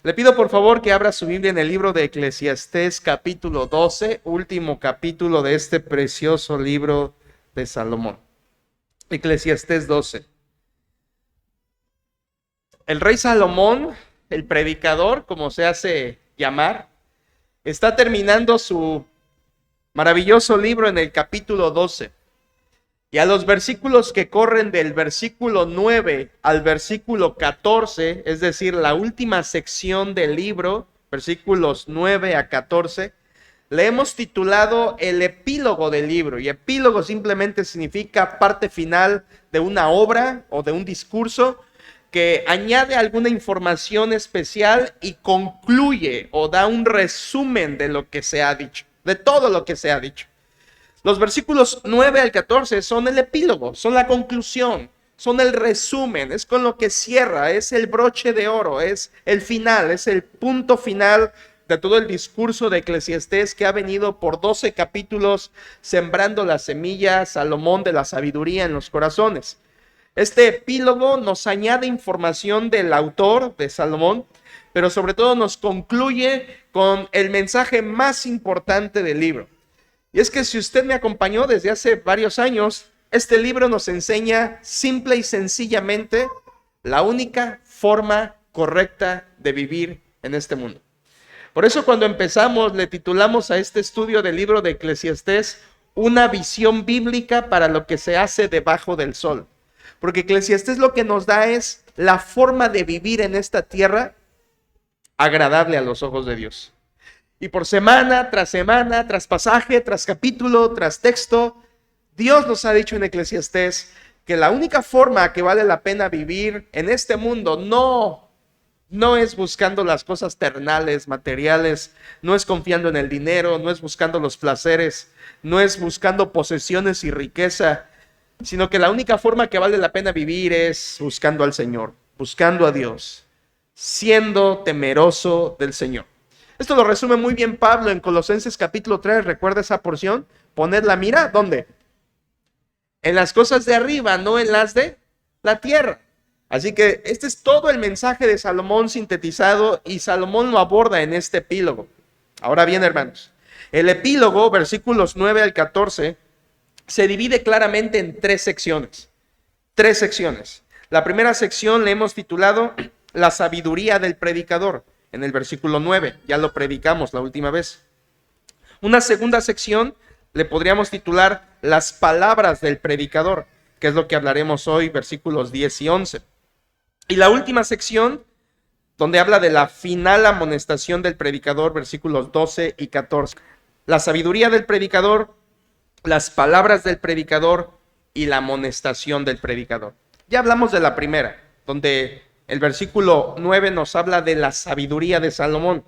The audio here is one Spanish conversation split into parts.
Le pido por favor que abra su Biblia en el libro de Eclesiastés capítulo 12, último capítulo de este precioso libro de Salomón. Eclesiastés 12. El rey Salomón, el predicador, como se hace llamar, está terminando su maravilloso libro en el capítulo 12. Y a los versículos que corren del versículo 9 al versículo 14, es decir, la última sección del libro, versículos 9 a 14, le hemos titulado el epílogo del libro. Y epílogo simplemente significa parte final de una obra o de un discurso que añade alguna información especial y concluye o da un resumen de lo que se ha dicho, de todo lo que se ha dicho. Los versículos 9 al 14 son el epílogo, son la conclusión, son el resumen, es con lo que cierra, es el broche de oro, es el final, es el punto final de todo el discurso de Eclesiastés que ha venido por 12 capítulos sembrando la semilla Salomón de la sabiduría en los corazones. Este epílogo nos añade información del autor de Salomón, pero sobre todo nos concluye con el mensaje más importante del libro. Y es que si usted me acompañó desde hace varios años, este libro nos enseña simple y sencillamente la única forma correcta de vivir en este mundo. Por eso cuando empezamos le titulamos a este estudio del libro de Eclesiastés una visión bíblica para lo que se hace debajo del sol. Porque Eclesiastés lo que nos da es la forma de vivir en esta tierra agradable a los ojos de Dios. Y por semana, tras pasaje, tras capítulo, tras texto, Dios nos ha dicho en Eclesiastés que la única forma que vale la pena vivir en este mundo no es buscando las cosas terrenales, materiales, no es confiando en el dinero, no es buscando los placeres, no es buscando posesiones y riqueza, sino que la única forma que vale la pena vivir es buscando al Señor, buscando a Dios, siendo temeroso del Señor. Esto lo resume muy bien Pablo en Colosenses capítulo 3, ¿recuerda esa porción? Poned la mira, ¿dónde? En las cosas de arriba, no en las de la tierra. Así que este es todo el mensaje de Salomón sintetizado y Salomón lo aborda en este epílogo. Ahora bien, hermanos, el epílogo, versículos 9 al 14, se divide claramente en tres secciones. La primera sección le hemos titulado la sabiduría del predicador. En el versículo 9, ya lo predicamos la última vez. Una segunda sección le podríamos titular las palabras del predicador, que es lo que hablaremos hoy, versículos 10 y 11. Y la última sección, donde habla de la final amonestación del predicador, versículos 12 y 14. La sabiduría del predicador, las palabras del predicador y la amonestación del predicador. Ya hablamos de la primera, donde el versículo 9 nos habla de la sabiduría de Salomón.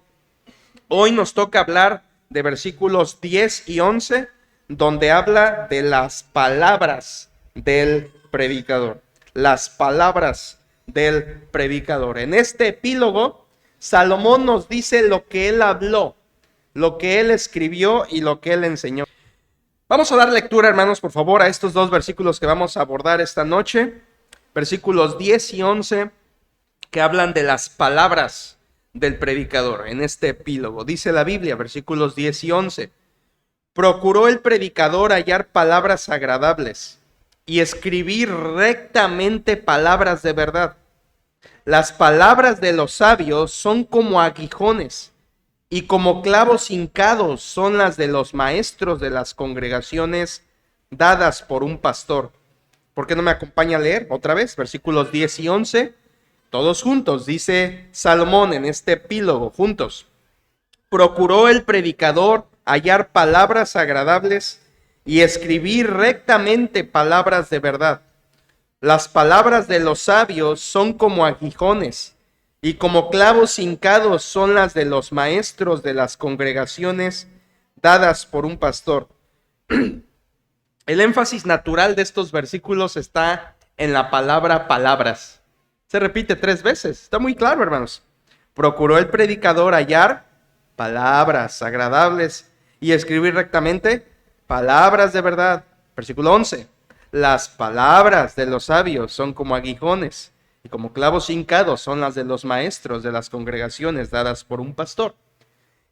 Hoy nos toca hablar de versículos 10 y 11, donde habla de las palabras del predicador. Las palabras del predicador. En este epílogo, Salomón nos dice lo que él habló, lo que él escribió y lo que él enseñó. Vamos a dar lectura, hermanos, por favor, a estos dos versículos que vamos a abordar esta noche. Versículos 10 y 11. Que hablan de las palabras del predicador en este epílogo. Dice la Biblia, versículos 10 y 11. Procuró el predicador hallar palabras agradables y escribir rectamente palabras de verdad. Las palabras de los sabios son como aguijones y como clavos hincados son las de los maestros de las congregaciones dadas por un pastor. ¿Por qué no me acompaña a leer otra vez? Versículos 10 y 11. Todos juntos, dice Salomón en este epílogo, juntos. Procuró el predicador hallar palabras agradables y escribir rectamente palabras de verdad. Las palabras de los sabios son como aguijones y como clavos hincados son las de los maestros de las congregaciones dadas por un pastor. El énfasis natural de estos versículos está en la palabra palabras. Se repite 3 veces. Está muy claro, hermanos. Procuró el predicador hallar palabras agradables y escribir rectamente palabras de verdad. Versículo 11. Las palabras de los sabios son como aguijones y como clavos hincados son las de los maestros de las congregaciones dadas por un pastor.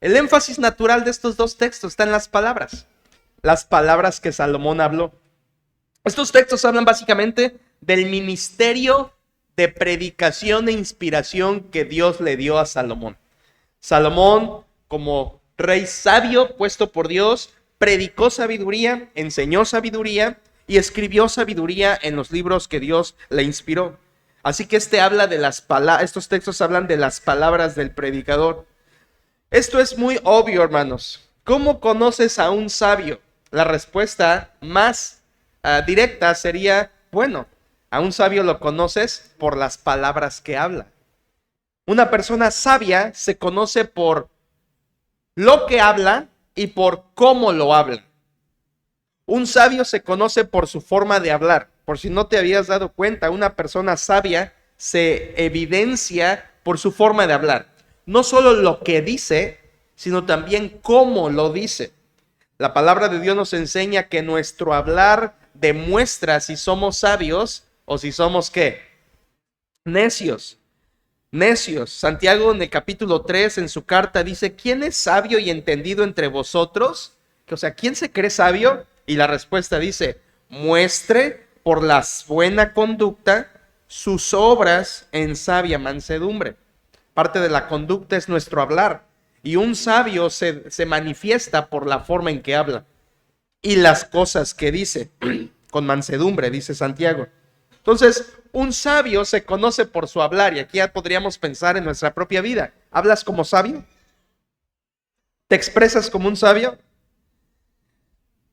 El énfasis natural de estos dos textos está en las palabras que Salomón habló. Estos textos hablan básicamente del ministerio de predicación e inspiración que Dios le dio a Salomón. Salomón, como rey sabio puesto por Dios, predicó sabiduría, enseñó sabiduría y escribió sabiduría en los libros que Dios le inspiró. Así que estos textos hablan de las palabras del predicador. Esto es muy obvio, hermanos. ¿Cómo conoces a un sabio? La respuesta más directa sería, bueno, a un sabio lo conoces por las palabras que habla. Una persona sabia se conoce por lo que habla y por cómo lo habla. Un sabio se conoce por su forma de hablar. Por si no te habías dado cuenta, una persona sabia se evidencia por su forma de hablar. No solo lo que dice, sino también cómo lo dice. La palabra de Dios nos enseña que nuestro hablar demuestra si somos sabios o si somos ¿qué? Necios. Santiago en el capítulo 3 en su carta dice, ¿quién es sabio y entendido entre vosotros? O sea, ¿quién se cree sabio? Y la respuesta dice, muestre por la buena conducta sus obras en sabia mansedumbre. Parte de la conducta es nuestro hablar. Y un sabio se manifiesta por la forma en que habla. Y las cosas que dice, con mansedumbre, dice Santiago. Entonces, un sabio se conoce por su hablar. Y aquí ya podríamos pensar en nuestra propia vida. ¿Hablas como sabio? ¿Te expresas como un sabio?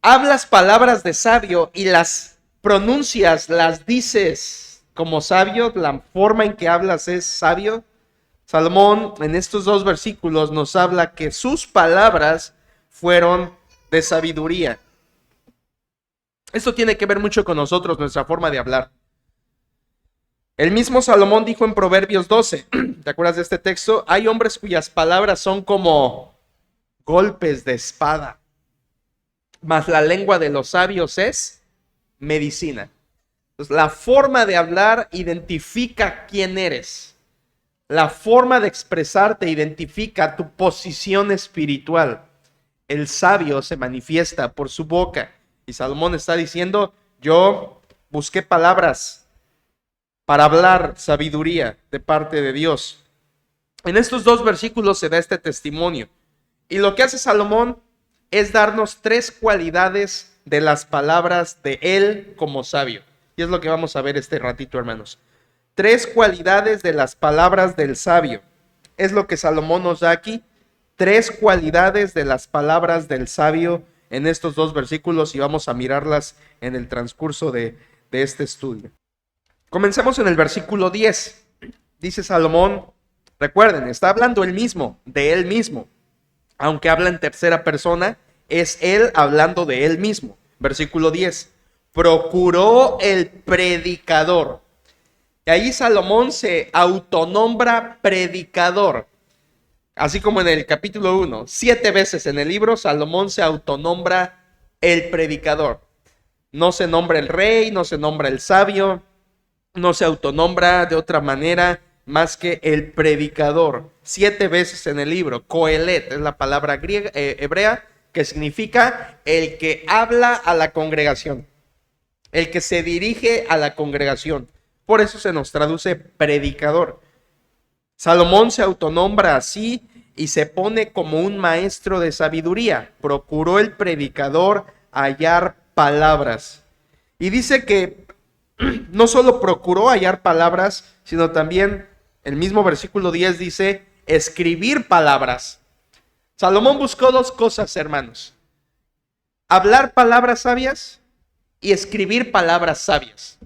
¿Hablas palabras de sabio y las pronuncias, las dices como sabio? ¿La forma en que hablas es sabio? Salomón en estos dos versículos nos habla que sus palabras fueron de sabiduría. Esto tiene que ver mucho con nosotros, nuestra forma de hablar. El mismo Salomón dijo en Proverbios 12, ¿te acuerdas de este texto? Hay hombres cuyas palabras son como golpes de espada, mas la lengua de los sabios es medicina. Entonces, la forma de hablar identifica quién eres. La forma de expresarte identifica tu posición espiritual. El sabio se manifiesta por su boca. Y Salomón está diciendo, yo busqué palabras para hablar sabiduría de parte de Dios. En estos dos versículos se da este testimonio. Y lo que hace Salomón es darnos tres cualidades de las palabras de él como sabio. Y es lo que vamos a ver este ratito, hermanos. Tres cualidades de las palabras del sabio. Es lo que Salomón nos da aquí. Tres cualidades de las palabras del sabio en estos dos versículos y vamos a mirarlas en el transcurso de este estudio. Comencemos en el versículo 10. Dice Salomón, recuerden, está hablando él mismo, de él mismo. Aunque habla en tercera persona, es él hablando de él mismo. Versículo 10. Procuró el predicador. Y ahí Salomón se autonombra predicador. Así como en el capítulo 1, 7 veces en el libro, Salomón se autonombra el predicador. No se nombra el rey, no se nombra el sabio, no se autonombra de otra manera más que el predicador. 7 veces en el libro. Coelet es la palabra griega, hebrea, que significa el que habla a la congregación, el que se dirige a la congregación. Por eso se nos traduce predicador. Salomón se autonombra así y se pone como un maestro de sabiduría. Procuró el predicador hallar palabras. Y dice que no solo procuró hallar palabras, sino también el mismo versículo 10 dice escribir palabras. Salomón buscó dos cosas, hermanos. Hablar palabras sabias y escribir palabras sabias.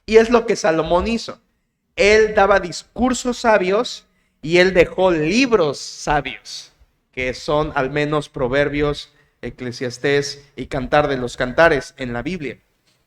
Y es lo que Salomón hizo. Él daba discursos sabios y él dejó libros sabios, que son al menos Proverbios, Eclesiastés y Cantar de los Cantares en la Biblia.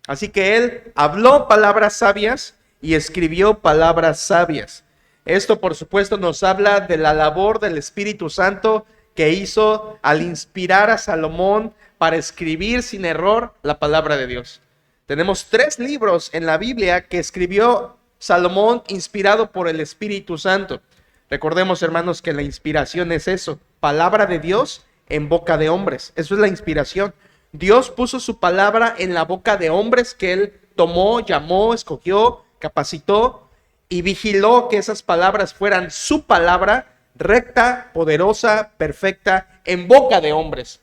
Así que él habló palabras sabias y escribió palabras sabias. Esto, por supuesto, nos habla de la labor del Espíritu Santo que hizo al inspirar a Salomón para escribir sin error la palabra de Dios. Tenemos 3 libros en la Biblia que escribió Salomón, inspirado por el Espíritu Santo. Recordemos, hermanos, que la inspiración es eso, palabra de Dios en boca de hombres. Eso es la inspiración. Dios puso su palabra en la boca de hombres que él tomó, llamó, escogió, capacitó y vigiló que esas palabras fueran su palabra recta, poderosa, perfecta, en boca de hombres.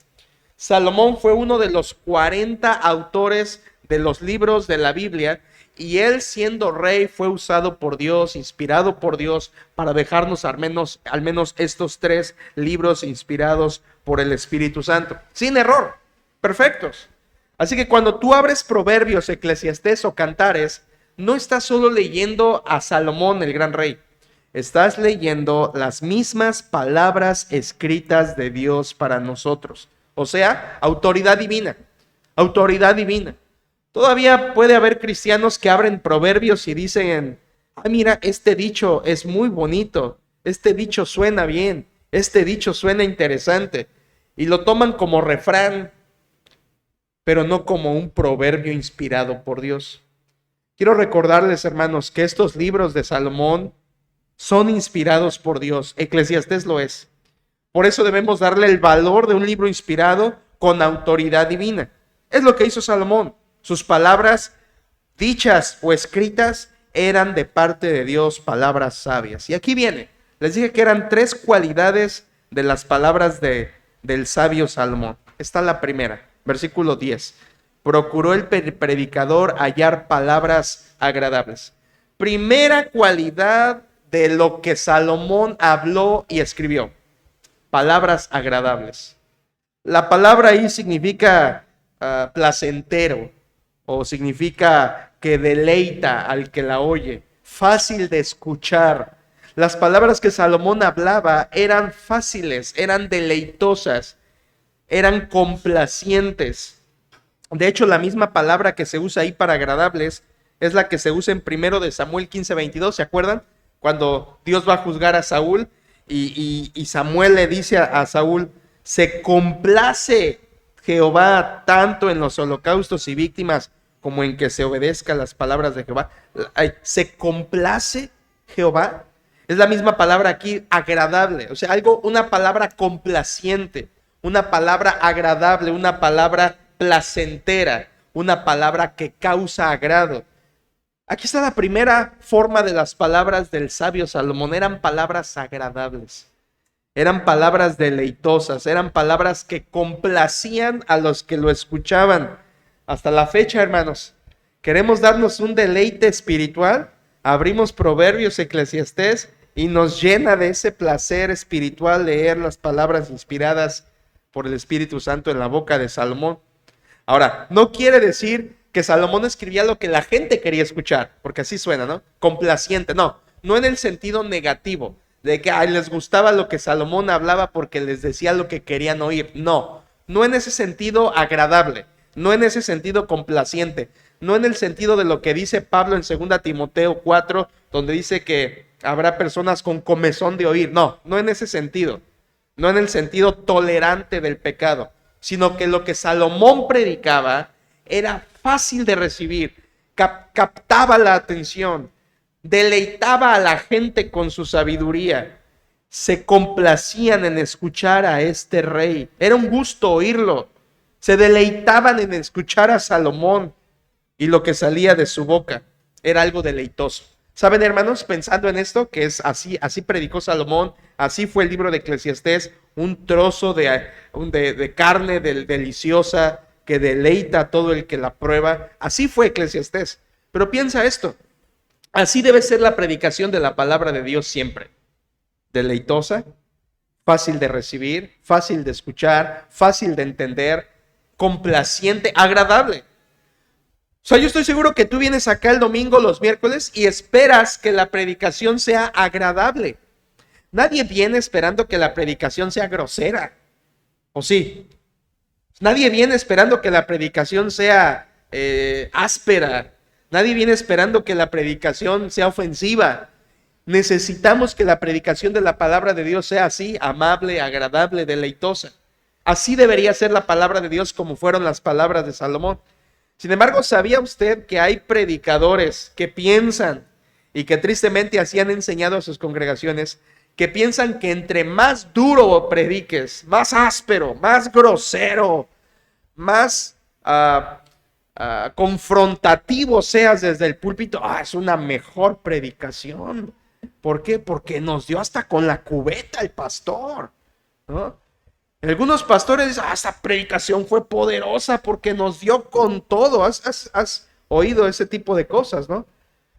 Salomón fue uno de los 40 autores de los libros de la Biblia, y él, siendo rey, fue usado por Dios, inspirado por Dios, para dejarnos al menos estos 3 libros inspirados por el Espíritu Santo. Sin error, perfectos. Así que cuando tú abres Proverbios, Eclesiastés o Cantares, no estás solo leyendo a Salomón, el gran rey. Estás leyendo las mismas palabras escritas de Dios para nosotros. O sea, autoridad divina. Autoridad divina. Todavía puede haber cristianos que abren Proverbios y dicen, mira, este dicho es muy bonito, este dicho suena bien, este dicho suena interesante, y lo toman como refrán, pero no como un proverbio inspirado por Dios. Quiero recordarles, hermanos, que estos libros de Salomón son inspirados por Dios. Eclesiastés lo es. Por eso debemos darle el valor de un libro inspirado con autoridad divina. Es lo que hizo Salomón. Sus palabras, dichas o escritas, eran de parte de Dios, palabras sabias. Y aquí viene, les dije que eran 3 cualidades de las palabras del sabio Salomón. Está la primera, versículo 10. Procuró el predicador hallar palabras agradables. Primera cualidad de lo que Salomón habló y escribió. Palabras agradables. La palabra ahí significa placentero, o significa que deleita al que la oye, fácil de escuchar. Las palabras que Salomón hablaba eran fáciles, eran deleitosas, eran complacientes. De hecho, la misma palabra que se usa ahí para agradables es la que se usa en 1 de Samuel 15:22, ¿se acuerdan? Cuando Dios va a juzgar a Saúl y Samuel le dice a Saúl, se complace Jehová tanto en los holocaustos y víctimas como en que se obedezca las palabras de Jehová. Se complace Jehová. Es la misma palabra aquí, agradable. O sea, una palabra complaciente, una palabra agradable, una palabra placentera, una palabra que causa agrado. Aquí está la primera forma de las palabras del sabio Salomón. Eran palabras agradables. Eran palabras deleitosas, eran palabras que complacían a los que lo escuchaban. Hasta la fecha, hermanos, queremos darnos un deleite espiritual, abrimos Proverbios, Eclesiastés y nos llena de ese placer espiritual leer las palabras inspiradas por el Espíritu Santo en la boca de Salomón. Ahora, no quiere decir que Salomón escribía lo que la gente quería escuchar, porque así suena, ¿no? Complaciente, no en el sentido negativo, de que les gustaba lo que Salomón hablaba porque les decía lo que querían oír. No en ese sentido agradable, no en ese sentido complaciente, no en el sentido de lo que dice Pablo en 2 Timoteo 4, donde dice que habrá personas con comezón de oír. No en ese sentido, no en el sentido tolerante del pecado, sino que lo que Salomón predicaba era fácil de recibir, captaba la atención, deleitaba a la gente con su sabiduría. Se complacían en escuchar a este rey. Era un gusto oírlo. Se deleitaban en escuchar a Salomón y lo que salía de su boca era algo deleitoso. ¿Saben, hermanos? Pensando en esto, que es así predicó Salomón, así fue el libro de Eclesiastés, un trozo de carne deliciosa que deleita a todo el que la prueba. Así fue Eclesiastés. Pero piensa esto. Así debe ser la predicación de la palabra de Dios siempre. Deleitosa, fácil de recibir, fácil de escuchar, fácil de entender, complaciente, agradable. O sea, yo estoy seguro que tú vienes acá el domingo, los miércoles, y esperas que la predicación sea agradable. Nadie viene esperando que la predicación sea grosera. ¿O sí? Nadie viene esperando que la predicación sea áspera. Nadie viene esperando que la predicación sea ofensiva. Necesitamos que la predicación de la palabra de Dios sea así, amable, agradable, deleitosa. Así debería ser la palabra de Dios como fueron las palabras de Salomón. Sin embargo, ¿sabía usted que hay predicadores que piensan y que tristemente así han enseñado a sus congregaciones, que piensan que entre más duro prediques, más áspero, más grosero, más confrontativo seas desde el púlpito, es una mejor predicación. ¿Por qué? Porque nos dio hasta con la cubeta el pastor, ¿no? Algunos pastores dicen, esta predicación fue poderosa porque nos dio con todo. ¿Has oído ese tipo de cosas, no?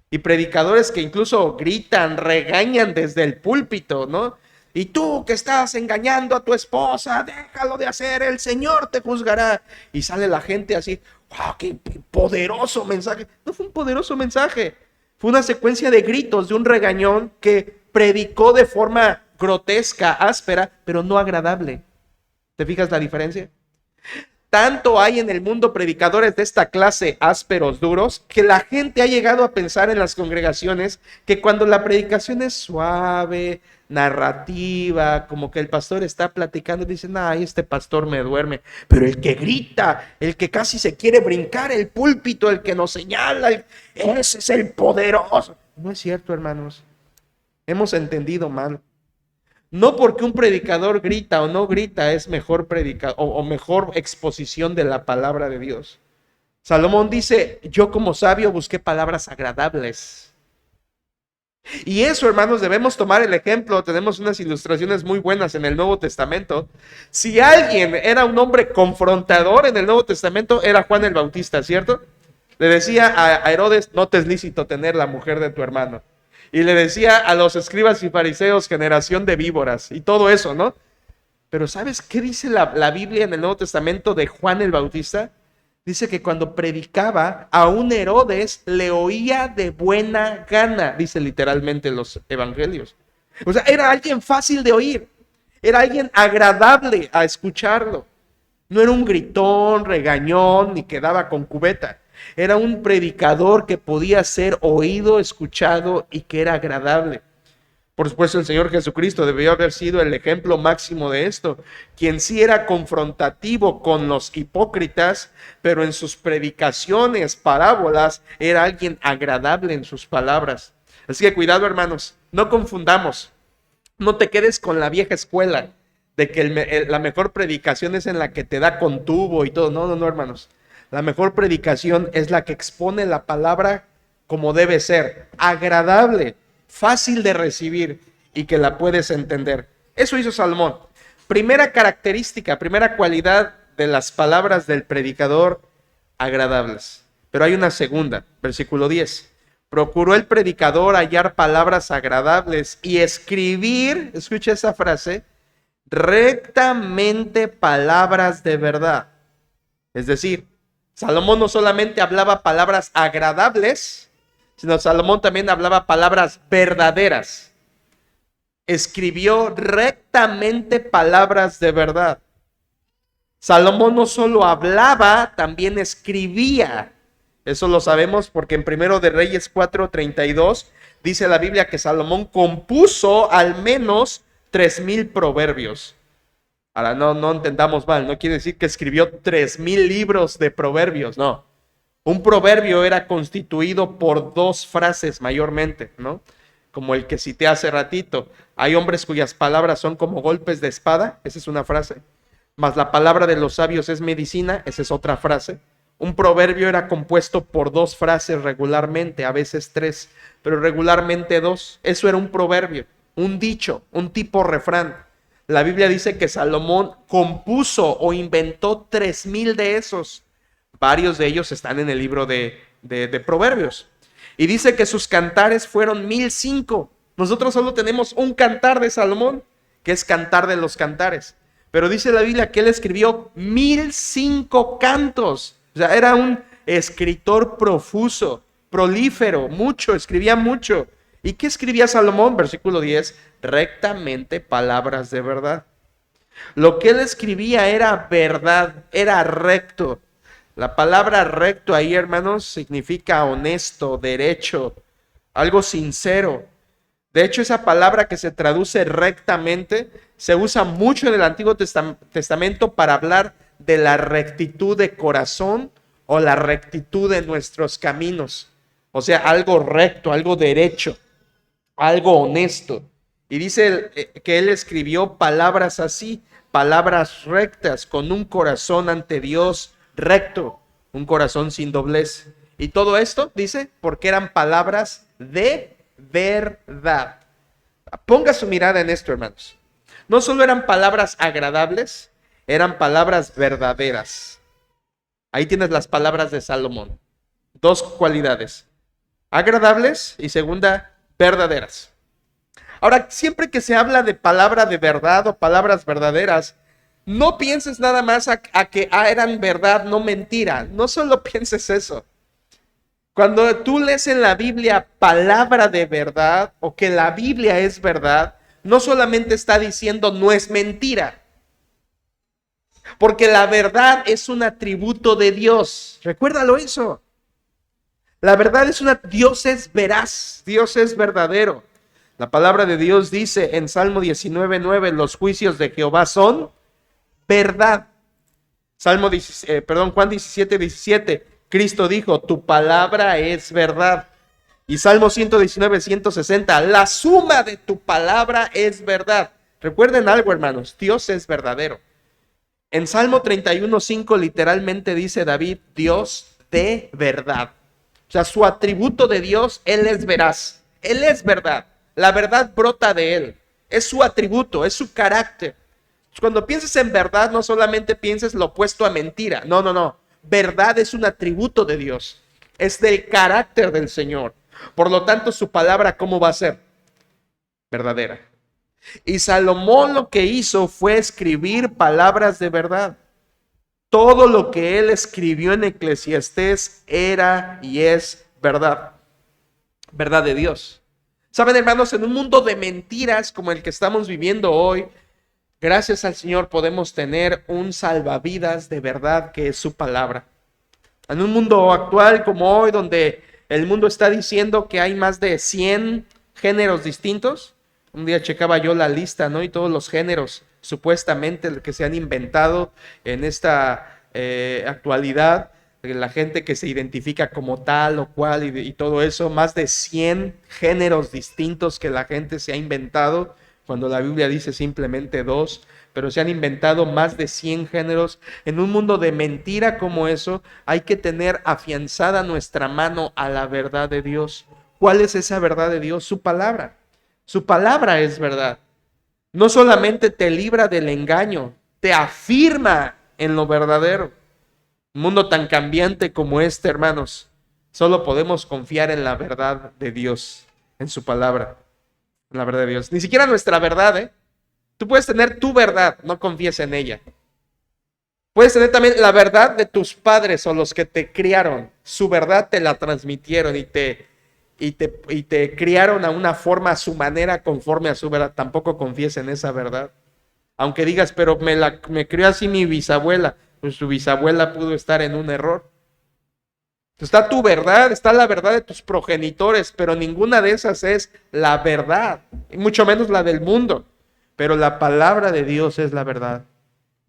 Y predicadores que incluso gritan, regañan desde el púlpito, ¿no? Y tú que estás engañando a tu esposa, déjalo de hacer, el Señor te juzgará. Y sale la gente así, wow, qué poderoso mensaje. No fue un poderoso mensaje, fue una secuencia de gritos de un regañón que predicó de forma grotesca, áspera, pero no agradable. ¿Te fijas la diferencia? Tanto hay en el mundo predicadores de esta clase ásperos, duros, que la gente ha llegado a pensar en las congregaciones que cuando la predicación es suave, narrativa, como que el pastor está platicando, dicen, ay, este pastor me duerme. Pero el que grita, el que casi se quiere brincar el púlpito, el que nos señala, ese es el poderoso. No es cierto, hermanos. Hemos entendido mal. No porque un predicador grita o no grita es mejor predicador o mejor exposición de la palabra de Dios. Salomón dice, yo como sabio busqué palabras agradables. Y eso, hermanos, debemos tomar el ejemplo. Tenemos unas ilustraciones muy buenas en el Nuevo Testamento. Si alguien era un hombre confrontador en el Nuevo Testamento, era Juan el Bautista, ¿cierto? Le decía a Herodes, no te es lícito tener la mujer de tu hermano. Y le decía a los escribas y fariseos, generación de víboras, y todo eso, ¿no? Pero ¿sabes qué dice la Biblia en el Nuevo Testamento de Juan el Bautista? Dice que cuando predicaba, a un Herodes le oía de buena gana, dice literalmente los evangelios. O sea, era alguien fácil de oír, era alguien agradable a escucharlo. No era un gritón, regañón, ni quedaba con cubeta. Era un predicador que podía ser oído, escuchado y que era agradable. Por supuesto, el Señor Jesucristo debió haber sido el ejemplo máximo de esto, quien sí era confrontativo con los hipócritas, pero en sus predicaciones, parábolas, era alguien agradable en sus palabras. Así que cuidado, hermanos, no confundamos, no te quedes con la vieja escuela de que la mejor predicación es en la que te da con tubo y todo. No, hermanos. La mejor predicación es la que expone la palabra como debe ser, agradable, fácil de recibir y que la puedes entender. Eso hizo Salomón. Primera característica, primera cualidad de las palabras del predicador, agradables. Pero hay una segunda, versículo 10. Procuró el predicador hallar palabras agradables y escribir, escucha esa frase, rectamente palabras de verdad. Es decir, Salomón no solamente hablaba palabras agradables, sino Salomón también hablaba palabras verdaderas. Escribió rectamente palabras de verdad. Salomón no solo hablaba, también escribía. Eso lo sabemos porque en 1 de Reyes 4:32 dice la Biblia que Salomón compuso al menos 3,000 proverbios. Ahora, no entendamos mal, no quiere decir que escribió 3,000 libros de proverbios, no. Un proverbio era constituido por 2 frases mayormente, ¿no? Como el que cité hace ratito. Hay hombres cuyas palabras son como golpes de espada, esa es una frase. Mas la palabra de los sabios es medicina, esa es otra frase. Un proverbio era compuesto por 2 frases regularmente, a veces 3, pero regularmente 2. Eso era un proverbio, un dicho, un tipo refrán. La Biblia dice que Salomón compuso o inventó 3,000 de esos. Varios de ellos están en el libro de Proverbios. Y dice que sus cantares fueron 1,005. Nosotros solo tenemos un cantar de Salomón, que es Cantar de los Cantares. Pero dice la Biblia que él escribió 1,005 cantos. O sea, era un escritor profuso, prolífero, mucho, escribía mucho. ¿Y qué escribía Salomón? Versículo 10, rectamente palabras de verdad. Lo que él escribía era verdad, era recto. La palabra recto ahí, hermanos, significa honesto, derecho, algo sincero. De hecho, esa palabra que se traduce rectamente se usa mucho en el Antiguo Testamento para hablar de la rectitud de corazón o la rectitud de nuestros caminos. O sea, algo recto, algo derecho, algo honesto. Y dice que él escribió palabras así, palabras rectas, con un corazón ante Dios recto, un corazón sin doblez. Y todo esto, dice, porque eran palabras de verdad. Ponga su mirada en esto, hermanos. No solo eran palabras agradables, eran palabras verdaderas. Ahí tienes las palabras de Salomón. Dos cualidades: agradables y segunda, verdaderas. Ahora, siempre que se habla de palabra de verdad o palabras verdaderas, no pienses nada más a que eran verdad, no mentira. No solo pienses eso. Cuando tú lees en la Biblia palabra de verdad o que la Biblia es verdad, no solamente está diciendo no es mentira, porque la verdad es un atributo de Dios. Recuérdalo eso. La verdad es Dios es veraz, Dios es verdadero. La palabra de Dios dice en Salmo 19:9, los juicios de Jehová son verdad. Juan 17:17, Cristo dijo, tu palabra es verdad. Y Salmo 119:160, la suma de tu palabra es verdad. Recuerden algo, hermanos, Dios es verdadero. En Salmo 31:5 literalmente dice David, Dios de verdad. O sea, su atributo de Dios, Él es veraz, Él es verdad. La verdad brota de Él, es su atributo, es su carácter. Cuando pienses en verdad, no solamente pienses lo opuesto a mentira, no. Verdad es un atributo de Dios, es del carácter del Señor. Por lo tanto, su palabra, ¿cómo va a ser? Verdadera. Y Salomón lo que hizo fue escribir palabras de verdad. Todo lo que él escribió en Eclesiastés era y es verdad. Verdad de Dios. Saben, hermanos, en un mundo de mentiras como el que estamos viviendo hoy, gracias al Señor podemos tener un salvavidas de verdad que es su palabra. En un mundo actual como hoy, donde el mundo está diciendo que hay más de 100 géneros distintos. Un día checaba yo la lista, ¿no? Y todos los géneros supuestamente que se han inventado en esta actualidad, la gente que se identifica como tal o cual y todo eso, más de 100 géneros distintos que la gente se ha inventado, cuando la Biblia dice simplemente 2, pero se han inventado más de 100 géneros. En un mundo de mentira como eso, hay que tener afianzada nuestra mano a la verdad de Dios. ¿Cuál es esa verdad de Dios? Su palabra. Su palabra es verdad. No solamente te libra del engaño, te afirma en lo verdadero. Un mundo tan cambiante como este, hermanos, solo podemos confiar en la verdad de Dios, en su palabra, en la verdad de Dios. Ni siquiera nuestra verdad, ¿eh? Tú puedes tener tu verdad, no confíes en ella. Puedes tener también la verdad de tus padres o los que te criaron. Su verdad te la transmitieron y te criaron a una forma, a su manera, conforme a su verdad. Tampoco confíes en esa verdad. Aunque digas, pero me crió así mi bisabuela. Pues su bisabuela pudo estar en un error. Está tu verdad, está la verdad de tus progenitores, pero ninguna de esas es la verdad, y mucho menos la del mundo. Pero la palabra de Dios es la verdad.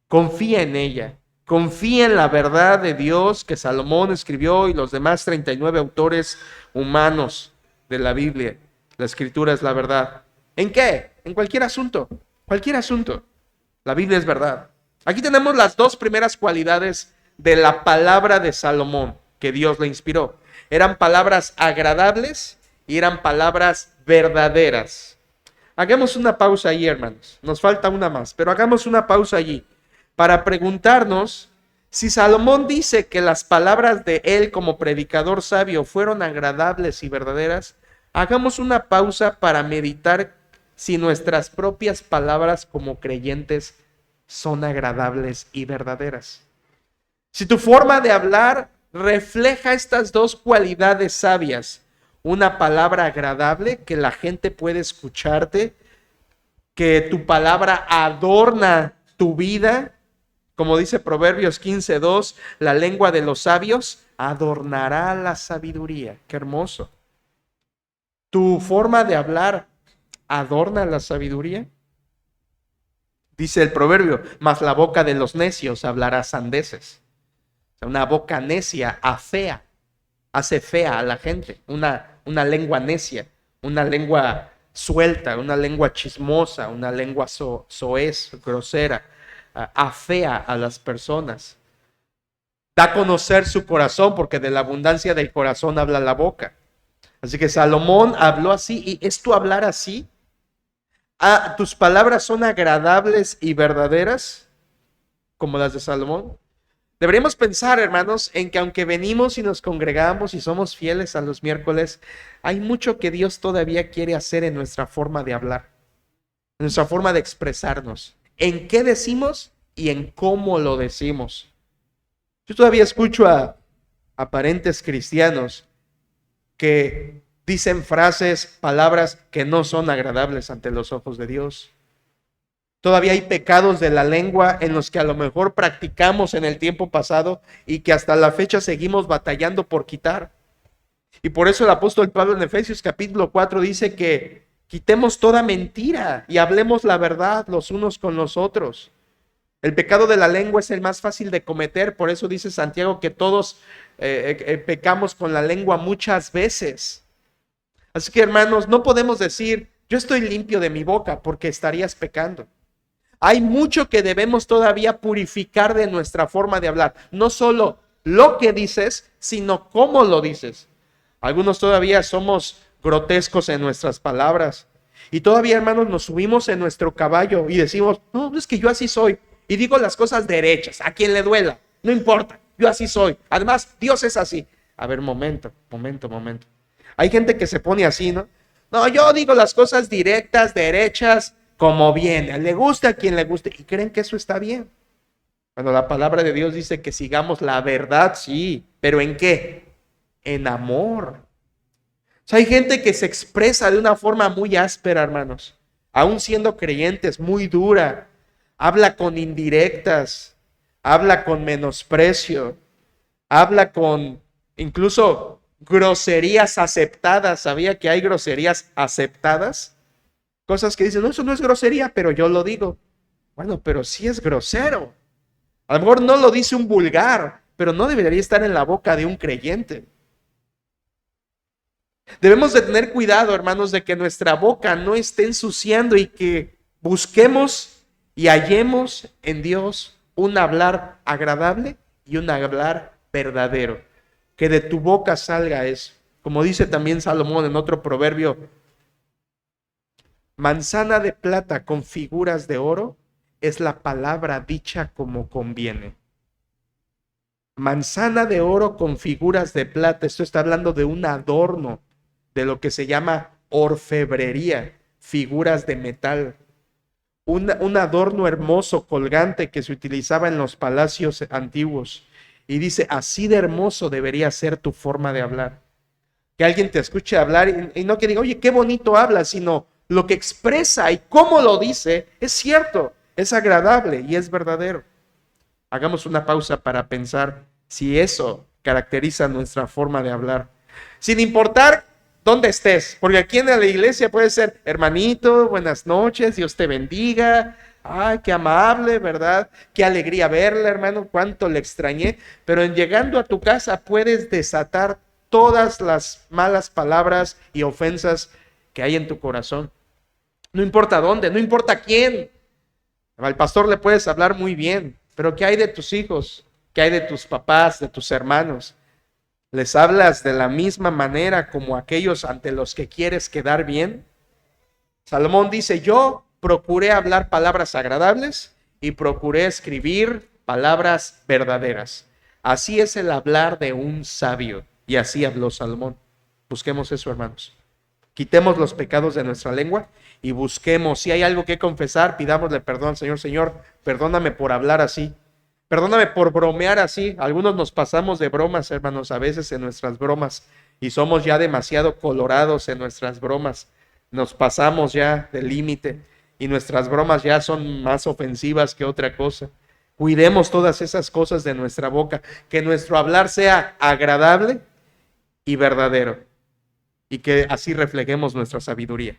Confía en ella. Confía en la verdad de Dios que Salomón escribió y los demás 39 autores humanos de la Biblia. La escritura es la verdad. ¿En qué? En cualquier asunto. Cualquier asunto. La Biblia es verdad. Aquí tenemos las dos primeras cualidades de la palabra de Salomón que Dios le inspiró. Eran palabras agradables y eran palabras verdaderas. Hagamos una pausa allí, hermanos. Nos falta una más, pero hagamos una pausa allí para preguntarnos si Salomón dice que las palabras de él como predicador sabio fueron agradables y verdaderas. Hagamos una pausa para meditar si nuestras propias palabras como creyentes son agradables y verdaderas. Si tu forma de hablar refleja estas dos cualidades sabias, una palabra agradable que la gente puede escucharte, que tu palabra adorna tu vida, como dice Proverbios 15:2, la lengua de los sabios adornará la sabiduría. Qué hermoso. ¿Tu forma de hablar adorna la sabiduría? Dice el proverbio, mas la boca de los necios hablará sandeces. O sea, una boca necia afea. hace fea a la gente, una lengua necia, una lengua suelta, una lengua chismosa, una lengua soez, grosera, afea a las personas. Da a conocer su corazón, porque de la abundancia del corazón habla la boca. Así que Salomón habló así, y es tu hablar así. ¿Tus palabras son agradables y verdaderas como las de Salomón? Deberíamos pensar, hermanos, en que aunque venimos y nos congregamos y somos fieles a los miércoles, hay mucho que Dios todavía quiere hacer en nuestra forma de hablar, en nuestra forma de expresarnos, en qué decimos y en cómo lo decimos. Yo todavía escucho a aparentes cristianos que dicen frases, palabras que no son agradables ante los ojos de Dios. Todavía hay pecados de la lengua en los que a lo mejor practicamos en el tiempo pasado y que hasta la fecha seguimos batallando por quitar. Y por eso el apóstol Pablo en Efesios capítulo 4 dice que quitemos toda mentira y hablemos la verdad los unos con los otros. El pecado de la lengua es el más fácil de cometer, por eso dice Santiago que todos pecamos con la lengua muchas veces. Así que, hermanos, no podemos decir, yo estoy limpio de mi boca, porque estarías pecando. Hay mucho que debemos todavía purificar de nuestra forma de hablar. No solo lo que dices, sino cómo lo dices. Algunos todavía somos grotescos en nuestras palabras. Y todavía, hermanos, nos subimos en nuestro caballo y decimos, no, es que yo así soy. Y digo las cosas derechas, a quien le duela, no importa, yo así soy. Además, Dios es así. A ver, momento. Hay gente que se pone así, ¿no? No, yo digo las cosas directas, derechas, como viene. Le gusta a quien le guste. Y creen que eso está bien. Cuando la palabra de Dios dice que sigamos la verdad, sí. ¿Pero en qué? En amor. O sea, hay gente que se expresa de una forma muy áspera, hermanos. Aún siendo creyentes, muy dura. Habla con indirectas. Habla con menosprecio. Habla con incluso groserías aceptadas. ¿Sabía que hay groserías aceptadas? Cosas que dicen, no, eso no es grosería, pero yo lo digo. Bueno, pero sí es grosero. A lo mejor no lo dice un vulgar, pero no debería estar en la boca de un creyente. Debemos de tener cuidado, hermanos, de que nuestra boca no esté ensuciando y que busquemos y hallemos en Dios un hablar agradable y un hablar verdadero. Que de tu boca salga eso. Como dice también Salomón en otro proverbio, manzana de plata con figuras de oro es la palabra dicha como conviene. Manzana de oro con figuras de plata. Esto está hablando de un adorno, de lo que se llama orfebrería, figuras de metal. Un adorno hermoso, colgante, que se utilizaba en los palacios antiguos. Y dice, así de hermoso debería ser tu forma de hablar. Que alguien te escuche hablar y no que diga, oye, qué bonito habla, sino lo que expresa y cómo lo dice es cierto, es agradable y es verdadero. Hagamos una pausa para pensar si eso caracteriza nuestra forma de hablar. Sin importar dónde estés, porque aquí en la iglesia puede ser, hermanito, buenas noches, Dios te bendiga. Ay, qué amable, ¿verdad? Qué alegría verla, hermano, cuánto le extrañé. Pero en llegando a tu casa puedes desatar todas las malas palabras y ofensas que hay en tu corazón. No importa dónde, no importa quién. Al pastor le puedes hablar muy bien, pero ¿qué hay de tus hijos? ¿Qué hay de tus papás, de tus hermanos? ¿Les hablas de la misma manera como aquellos ante los que quieres quedar bien? Salomón dice, yo procuré hablar palabras agradables y procuré escribir palabras verdaderas. Así es el hablar de un sabio. Y así habló Salomón. Busquemos eso, hermanos. Quitemos los pecados de nuestra lengua y busquemos, si hay algo que confesar, pidámosle perdón al Señor. Señor, perdóname por hablar así. Perdóname por bromear así. Algunos nos pasamos de bromas, hermanos, a veces en nuestras bromas. Y somos ya demasiado colorados en nuestras bromas. Nos pasamos ya del límite. Y nuestras bromas ya son más ofensivas que otra cosa. Cuidemos todas esas cosas de nuestra boca. Que nuestro hablar sea agradable y verdadero. Y que así reflejemos nuestra sabiduría.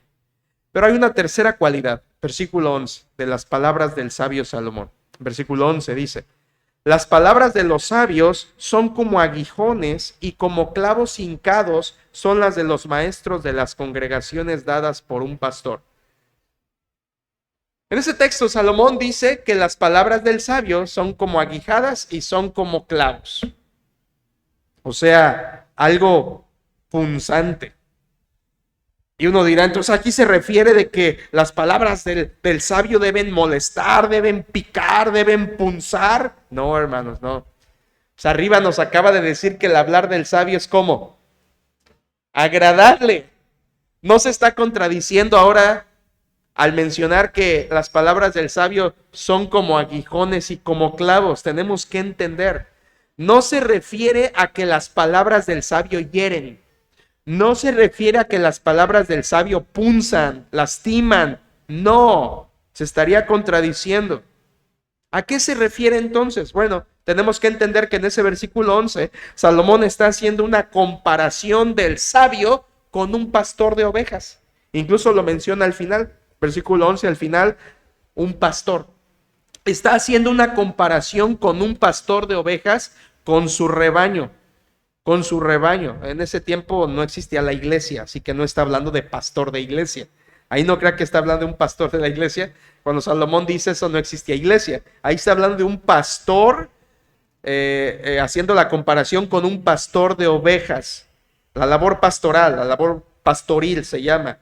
Pero hay una tercera cualidad. Versículo 11 de las palabras del sabio Salomón. Versículo 11 dice, Las palabras de los sabios son como aguijones y como clavos hincados son las de los maestros de las congregaciones dadas por un pastor. En ese texto, Salomón dice que las palabras del sabio son como aguijadas y son como clavos. O sea, algo punzante. Y uno dirá, entonces aquí se refiere de que las palabras del sabio deben molestar, deben picar, deben punzar. No, hermanos, no. Pues arriba nos acaba de decir que el hablar del sabio es como agradable. No se está contradiciendo ahora al mencionar que las palabras del sabio son como aguijones y como clavos. Tenemos que entender, no se refiere a que las palabras del sabio hieren. No se refiere a que las palabras del sabio punzan, lastiman. No, se estaría contradiciendo. ¿A qué se refiere entonces? Bueno, tenemos que entender que en ese versículo 11, Salomón está haciendo una comparación del sabio con un pastor de ovejas. Incluso lo menciona al final, versículo 11 al final, un pastor. Está haciendo una comparación con un pastor de ovejas con su rebaño. Con su rebaño. En ese tiempo no existía la iglesia, así que no está hablando de pastor de iglesia. Ahí no crea que está hablando de un pastor de la iglesia. Cuando Salomón dice eso, no existía iglesia. Ahí está hablando de un pastor, haciendo la comparación con un pastor de ovejas. La labor pastoral, la labor pastoril se llama.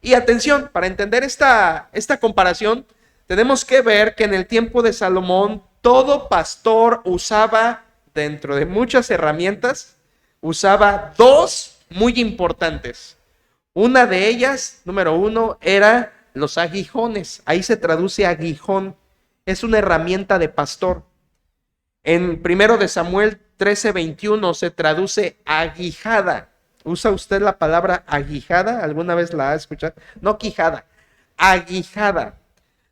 Y atención, para entender esta comparación, tenemos que ver que en el tiempo de Salomón, todo pastor usaba, dentro de muchas herramientas, usaba dos muy importantes. Una de ellas, número uno, era los aguijones. Ahí se traduce aguijón. Es una herramienta de pastor. En 1 de Samuel 13:21 se traduce aguijada. ¿Usa usted la palabra aguijada? ¿Alguna vez la ha escuchado? No quijada, aguijada.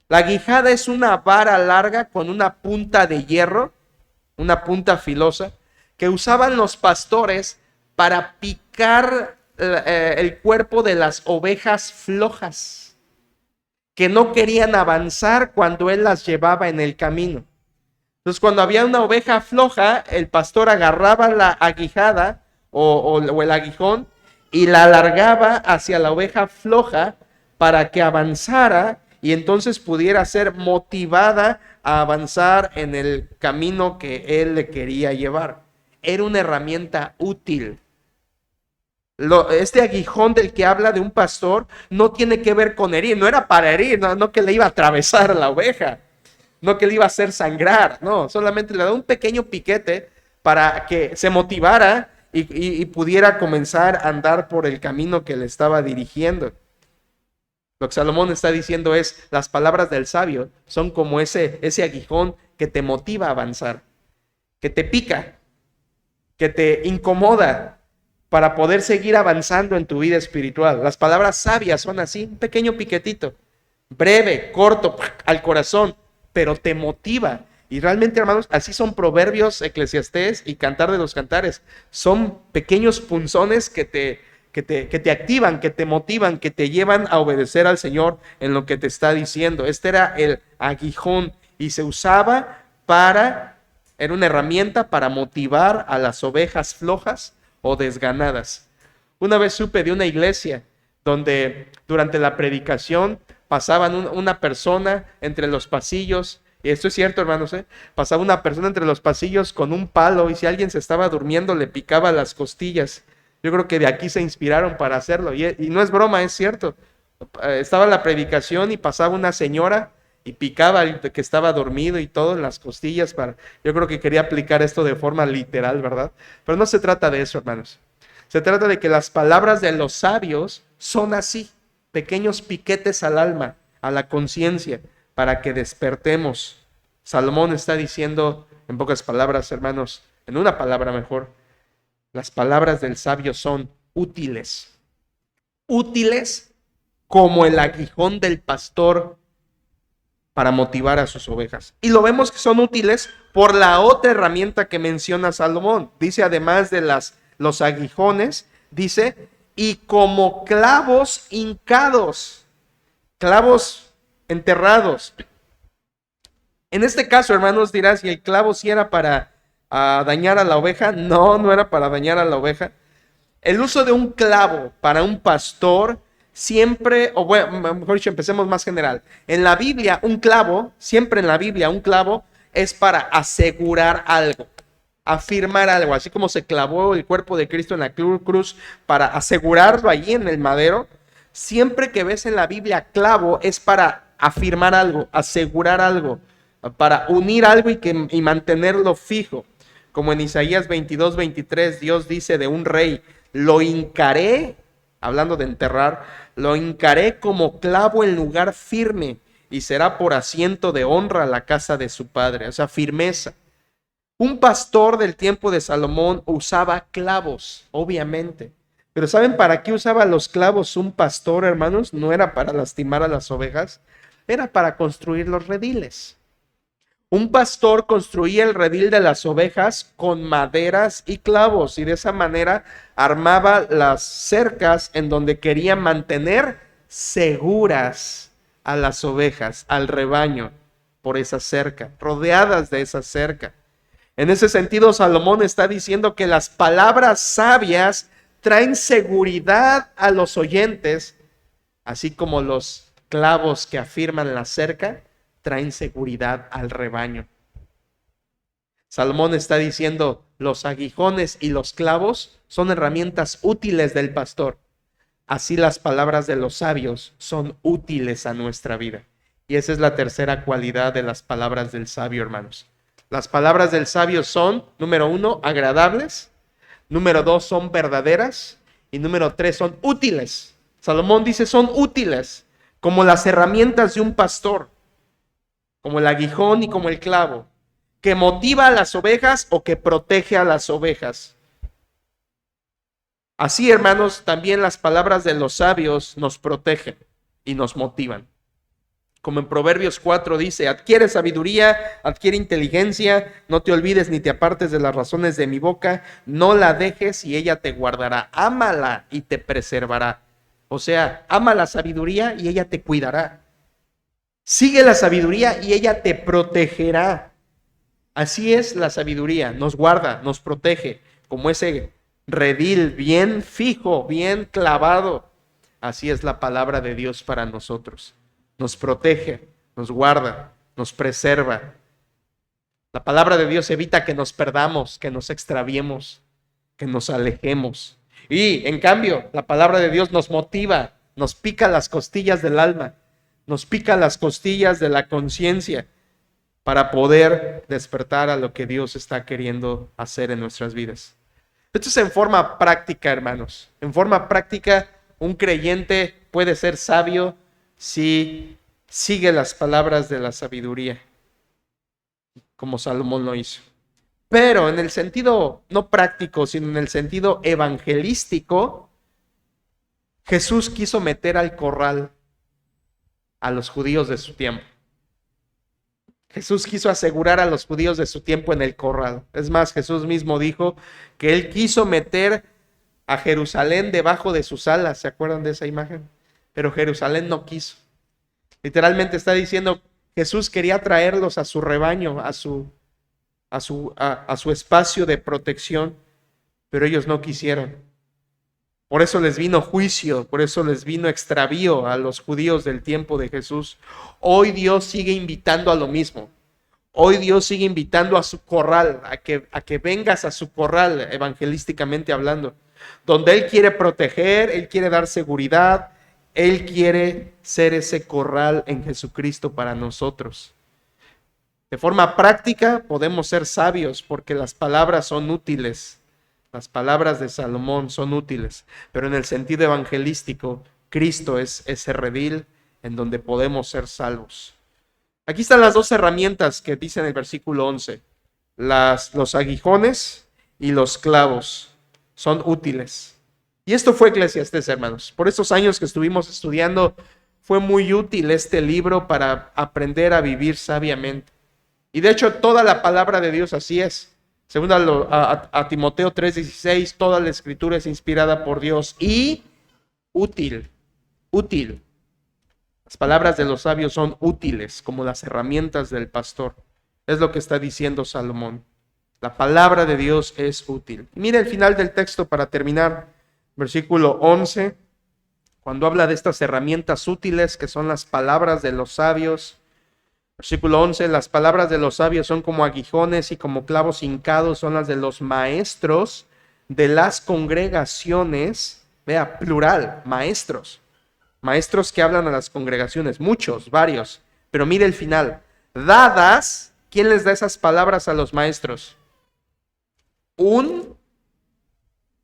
La aguijada es una vara larga con una punta de hierro, una punta filosa, que usaban los pastores para picar el cuerpo de las ovejas flojas, que no querían avanzar cuando él las llevaba en el camino. Entonces, cuando había una oveja floja, el pastor agarraba la aguijada o el aguijón y la alargaba hacia la oveja floja para que avanzara y entonces pudiera ser motivada a avanzar en el camino que él le quería llevar. Era una herramienta útil. Este aguijón del que habla de un pastor no tiene que ver con herir, no era para herir, no que le iba a atravesar a la oveja, no que le iba a hacer sangrar, no, solamente le da un pequeño piquete para que se motivara y pudiera comenzar a andar por el camino que le estaba dirigiendo. Lo que Salomón está diciendo es, las palabras del sabio son como ese aguijón que te motiva a avanzar, que te pica, que te incomoda para poder seguir avanzando en tu vida espiritual. Las palabras sabias son así, un pequeño piquetito, breve, corto, al corazón, pero te motiva. Y realmente, hermanos, así son Proverbios, Eclesiastés y Cantar de los Cantares. Son pequeños punzones que te activan, que te motivan, que te llevan a obedecer al Señor en lo que te está diciendo. Este era el aguijón y se usaba era una herramienta para motivar a las ovejas flojas o desganadas. Una vez supe de una iglesia donde durante la predicación pasaban una persona entre los pasillos, y esto es cierto, hermanos, pasaba una persona entre los pasillos con un palo y si alguien se estaba durmiendo le picaba las costillas. Yo creo que de aquí se inspiraron para hacerlo y no es broma, es cierto. Estaba la predicación y pasaba una señora y picaba al que estaba dormido y todo en las costillas. Yo creo que quería aplicar esto de forma literal, ¿verdad? Pero no se trata de eso, hermanos. Se trata de que las palabras de los sabios son así, pequeños piquetes al alma, a la conciencia, para que despertemos. Salomón está diciendo, en pocas palabras, hermanos, en una palabra mejor, las palabras del sabio son útiles. Útiles como el aguijón del pastor para motivar a sus ovejas. Y lo vemos que son útiles por la otra herramienta que menciona Salomón. Dice, además de los aguijones, dice, y como clavos hincados, clavos enterrados. En este caso, hermanos, dirás, ¿y el clavo sí era para dañar a la oveja? No, no era para dañar a la oveja. El uso de un clavo para un pastor siempre, o bueno, mejor dicho, empecemos más general. En la Biblia, un clavo, siempre en la Biblia, un clavo es para asegurar algo, afirmar algo. Así como se clavó el cuerpo de Cristo en la cruz para asegurarlo allí en el madero, siempre que ves en la Biblia clavo es para afirmar algo, asegurar algo, para unir algo y mantenerlo fijo. Como en Isaías 22:23, Dios dice de un rey: lo hincaré, hablando de enterrar, lo hincaré como clavo en lugar firme, y será por asiento de honra la casa de su padre. O sea, firmeza. Un pastor del tiempo de Salomón usaba clavos, obviamente. Pero ¿saben para qué usaba los clavos un pastor, hermanos? No era para lastimar a las ovejas, era para construir los rediles. Un pastor construía el redil de las ovejas con maderas y clavos, y de esa manera armaba las cercas en donde quería mantener seguras a las ovejas, al rebaño, por esa cerca, rodeadas de esa cerca. En ese sentido, Salomón está diciendo que las palabras sabias traen seguridad a los oyentes, así como los clavos que afirman la cerca traen seguridad al rebaño. Salomón está diciendo, los aguijones y los clavos son herramientas útiles del pastor. Así las palabras de los sabios son útiles a nuestra vida. Y esa es la tercera cualidad de las palabras del sabio, hermanos. Las palabras del sabio son, número 1, agradables. Número 2, son verdaderas. Y número 3, son útiles. Salomón dice, son útiles, como las herramientas de un pastor, como el aguijón y como el clavo, que motiva a las ovejas o que protege a las ovejas. Así, hermanos, también las palabras de los sabios nos protegen y nos motivan. Como en Proverbios 4 dice, adquiere sabiduría, adquiere inteligencia, no te olvides ni te apartes de las razones de mi boca, no la dejes y ella te guardará, ámala y te preservará. O sea, ama la sabiduría y ella te cuidará. Sigue la sabiduría y ella te protegerá. Así es la sabiduría, nos guarda, nos protege, como ese redil bien fijo, bien clavado. Así es la palabra de Dios para nosotros. Nos protege, nos guarda, nos preserva. La palabra de Dios evita que nos perdamos, que nos extraviemos, que nos alejemos. Y en cambio, la palabra de Dios nos motiva, nos pica las costillas del alma, nos pica las costillas de la conciencia para poder despertar a lo que Dios está queriendo hacer en nuestras vidas. Esto es en forma práctica, hermanos. En forma práctica, un creyente puede ser sabio si sigue las palabras de la sabiduría, como Salomón lo hizo. Pero en el sentido no práctico, sino en el sentido evangelístico, Jesús quiso meter al corral a los judíos de su tiempo. Jesús quiso asegurar a los judíos de su tiempo en el corral. Es más, Jesús mismo dijo que él quiso meter a Jerusalén debajo de sus alas. ¿Se acuerdan de esa imagen? Pero Jerusalén no quiso. Literalmente está diciendo, Jesús quería traerlos a su rebaño, a su espacio de protección, pero ellos no quisieron. Por eso les vino juicio, por eso les vino extravío a los judíos del tiempo de Jesús. Hoy Dios sigue invitando a lo mismo. Hoy Dios sigue invitando a su corral, a que vengas a su corral, evangelísticamente hablando, donde Él quiere proteger, Él quiere dar seguridad, Él quiere ser ese corral en Jesucristo para nosotros. De forma práctica podemos ser sabios porque las palabras son útiles. Las palabras de Salomón son útiles, pero en el sentido evangelístico, Cristo es ese redil en donde podemos ser salvos. Aquí están las dos herramientas que dice en el versículo 11. Los aguijones y los clavos son útiles. Y esto fue Eclesiastés, hermanos. Por estos años que estuvimos estudiando, fue muy útil este libro para aprender a vivir sabiamente. Y de hecho, toda la palabra de Dios así es. Según a Timoteo 3:16, toda la escritura es inspirada por Dios y útil. Las palabras de los sabios son útiles como las herramientas del pastor. Es lo que está diciendo Salomón. La palabra de Dios es útil. Mira el final del texto para terminar. Versículo 11, cuando habla de estas herramientas útiles que son las palabras de los sabios. Versículo 11, las palabras de los sabios son como aguijones y como clavos hincados son las de los maestros de las congregaciones. Vea, plural, maestros. Maestros que hablan a las congregaciones, muchos, varios. Pero mire el final. Dadas, ¿quién les da esas palabras a los maestros? Un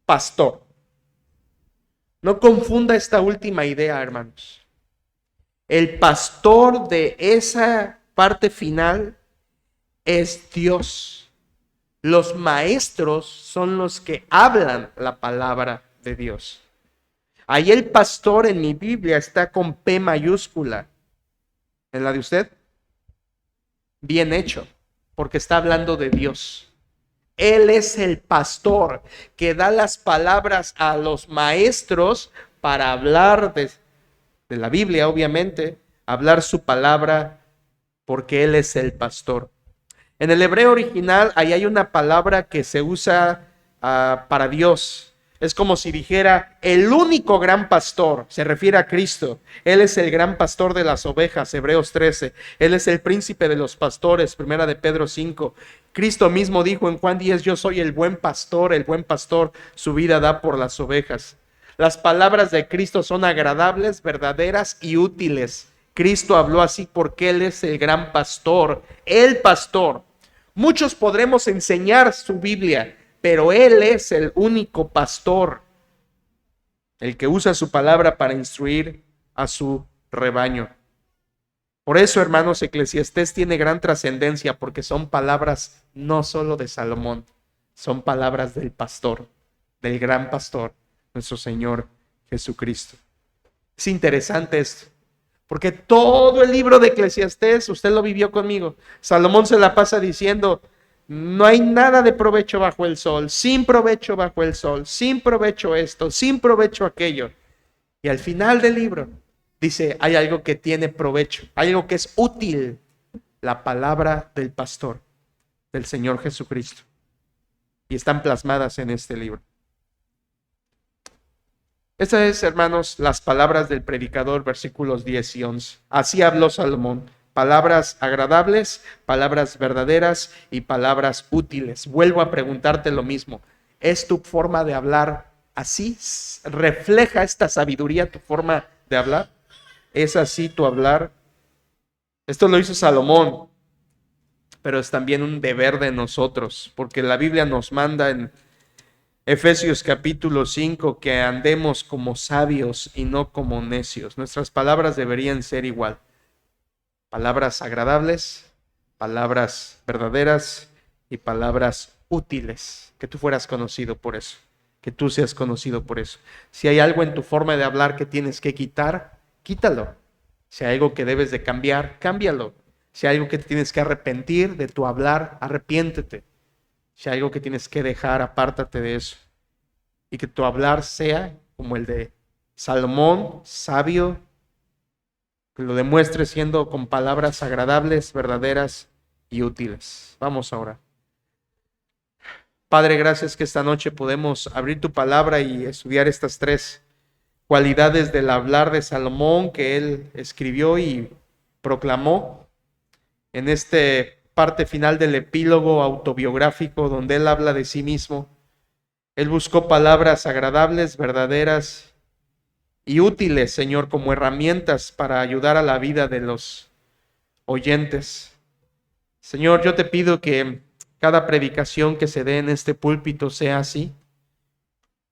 pastor. No confunda esta última idea, hermanos. El pastor de esa parte final es Dios. Los maestros son los que hablan la palabra de Dios. Ahí el pastor en mi Biblia está con P mayúscula. ¿En la de usted? Bien hecho, porque está hablando de Dios. Él es el pastor que da las palabras a los maestros para hablar de la Biblia, obviamente, hablar su palabra, porque Él es el pastor. En el hebreo original, ahí hay una palabra que se usa para Dios. Es como si dijera, el único gran pastor, se refiere a Cristo. Él es el gran pastor de las ovejas, Hebreos 13. Él es el príncipe de los pastores, primera de Pedro 5. Cristo mismo dijo en Juan 10, yo soy el buen pastor su vida da por las ovejas. Las palabras de Cristo son agradables, verdaderas y útiles. Cristo habló así porque Él es el gran pastor, el pastor. Muchos podremos enseñar su Biblia, pero Él es el único pastor, el que usa su palabra para instruir a su rebaño. Por eso, hermanos, Eclesiastés tiene gran trascendencia, porque son palabras no solo de Salomón, son palabras del pastor, del gran pastor, nuestro Señor Jesucristo. Es interesante esto, porque todo el libro de Eclesiastés, usted lo vivió conmigo, Salomón se la pasa diciendo, no hay nada de provecho bajo el sol, sin provecho bajo el sol, sin provecho esto, sin provecho aquello. Y al final del libro dice, hay algo que tiene provecho, hay algo que es útil, la palabra del pastor, del Señor Jesucristo. Y están plasmadas en este libro. Estas es, hermanos, las palabras del predicador, versículos 10 y 11. Así habló Salomón. Palabras agradables, palabras verdaderas y palabras útiles. Vuelvo a preguntarte lo mismo. ¿Es tu forma de hablar así? ¿Refleja esta sabiduría tu forma de hablar? ¿Es así tu hablar? Esto lo hizo Salomón, pero es también un deber de nosotros, porque la Biblia nos manda en Efesios capítulo 5 que andemos como sabios y no como necios. Nuestras palabras deberían ser igual. Palabras agradables, palabras verdaderas y palabras útiles. Que tú fueras conocido por eso, que tú seas conocido por eso. Si hay algo en tu forma de hablar que tienes que quitar, quítalo. Si hay algo que debes de cambiar, cámbialo. Si hay algo que tienes que arrepentir de tu hablar, arrepiéntete. Si hay algo que tienes que dejar, apártate de eso. Y que tu hablar sea como el de Salomón, sabio, que lo demuestre siendo con palabras agradables, verdaderas y útiles. Vamos ahora. Padre, gracias que esta noche podemos abrir tu palabra y estudiar estas tres cualidades del hablar de Salomón que él escribió y proclamó en esta parte final del epílogo autobiográfico donde él habla de sí mismo. Él buscó palabras agradables, verdaderas y útiles, Señor, como herramientas para ayudar a la vida de los oyentes. Señor, yo te pido que cada predicación que se dé en este púlpito sea así,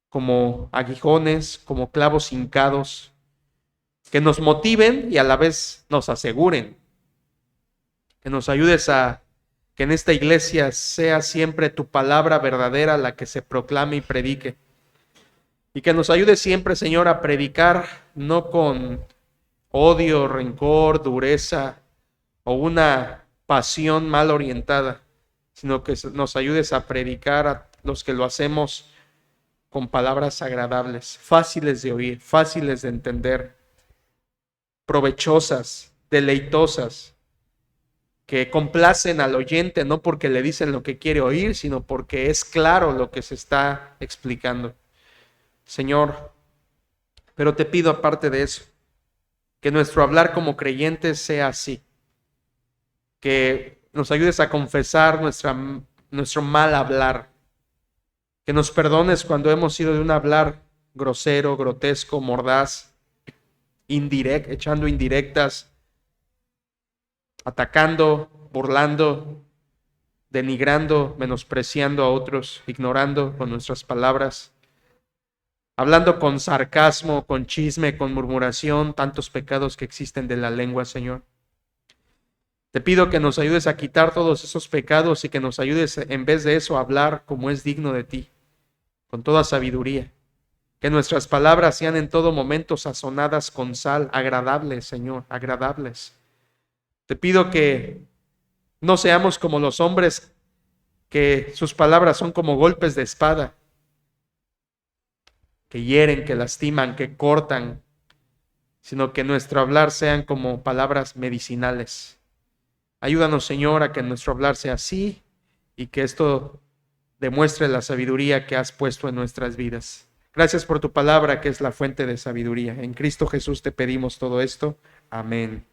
como aguijones, como clavos hincados, que nos motiven y a la vez nos aseguren, que nos ayudes a que en esta iglesia sea siempre tu palabra verdadera la que se proclame y predique. Y que nos ayude siempre, Señor, a predicar no con odio, rencor, dureza o una pasión mal orientada, sino que nos ayudes a predicar a los que lo hacemos con palabras agradables, fáciles de oír, fáciles de entender, provechosas, deleitosas, que complacen al oyente no porque le dicen lo que quiere oír, sino porque es claro lo que se está explicando. Señor, pero te pido aparte de eso, que nuestro hablar como creyentes sea así, que nos ayudes a confesar nuestro mal hablar, que nos perdones cuando hemos sido de un hablar grosero, grotesco, mordaz, echando indirectas, atacando, burlando, denigrando, menospreciando a otros, ignorando con nuestras palabras, hablando con sarcasmo, con chisme, con murmuración, tantos pecados que existen de la lengua, Señor. Te pido que nos ayudes a quitar todos esos pecados y que nos ayudes en vez de eso a hablar como es digno de ti, con toda sabiduría. Que nuestras palabras sean en todo momento sazonadas con sal, agradables, Señor, agradables. Te pido que no seamos como los hombres que sus palabras son como golpes de espada, que hieren, que lastiman, que cortan, sino que nuestro hablar sean como palabras medicinales. Ayúdanos, Señor, a que nuestro hablar sea así y que esto demuestre la sabiduría que has puesto en nuestras vidas. Gracias por tu palabra, que es la fuente de sabiduría. En Cristo Jesús te pedimos todo esto. Amén.